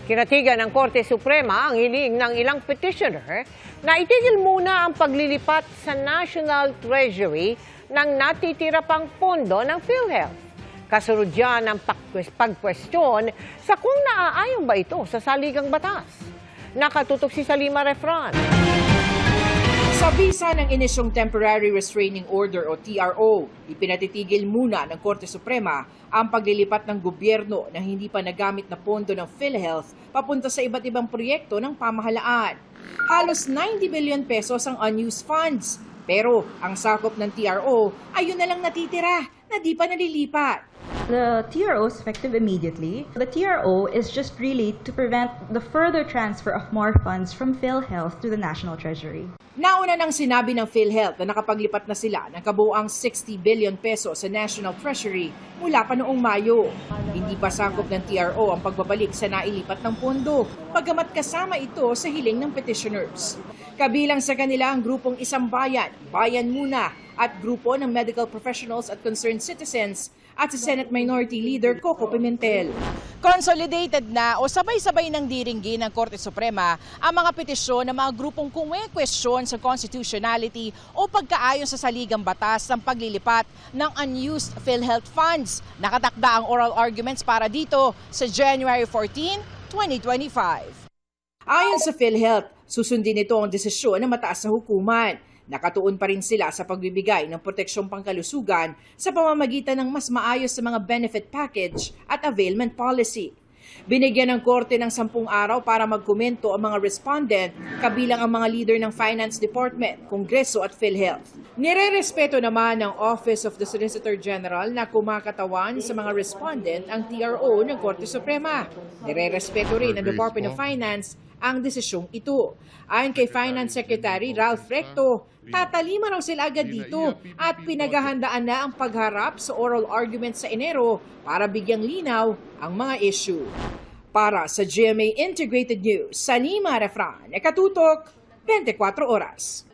Kinatigan ng Korte Suprema ang hiling ng ilang petitioner na itigil muna ang paglilipat sa National Treasury ng natitira pang pondo ng PhilHealth. Kasunod yan ang pagkwestiyon sa kung naaayon ba ito sa saligang batas. Nakatutok si Salima Refran. Sa bisa ng inisyong Temporary Restraining Order o TRO, ipinatitigil muna ng Korte Suprema ang paglilipat ng gobyerno ng hindi pa nagamit na pondo ng PhilHealth papunta sa iba't ibang proyekto ng pamahalaan. Halos 90 billion pesos ang unused funds, pero ang sakop ng TRO ay yun na lang natitira na di pa nalilipat. The TRO is effective immediately. The TRO is just really to prevent the further transfer of more funds from PhilHealth to the National Treasury. Nauna nang sinabi ng PhilHealth na nakapaglipat na sila ng kabuuang 60 billion pesos sa National Treasury mula pa noong Mayo. Hindi pa sakop ng TRO ang pagbabalik sa nailipat ng pondo, pagkamat kasama ito sa hiling ng petitioners. Kabilang sa kanila ang grupong Isang Bayan, Bayan Muna, at grupo ng medical professionals at concerned citizens at si Senate Minority Leader Coco Pimentel. Consolidated na o sabay-sabay ng diringgin ng Korte Suprema ang mga petisyon ng mga grupong kumwe-question sa constitutionality o pagkaayon sa saligang batas ng paglilipat ng unused PhilHealth funds. Nakatakda ang oral arguments para dito sa January 14, 2025. Ayon sa PhilHealth, susundin nito ang desisyon ng mataas na hukuman. Nakatuon pa rin sila sa pagbibigay ng proteksyong pangkalusugan sa pamamagitan ng mas maayos sa mga benefit package at availment policy. Binigyan ng korte ng 10 araw para magkomento ang mga respondent, kabilang ang mga leader ng Finance Department, Kongreso at PhilHealth. Nire-respeto naman ng Office of the Solicitor General na kumakatawan sa mga respondent ang TRO ng Korte Suprema. Nire-respeto rin ng Department of Finance ang desisyong ito. Ayon kay Finance Secretary Ralph Recto, tatalima raw sila agad dito at pinaghahandaan na ang pagharap sa oral argument sa Enero para bigyang linaw ang mga issue. Para sa GMA Integrated News, Salima Refran, Nakatutok, 24 Oras.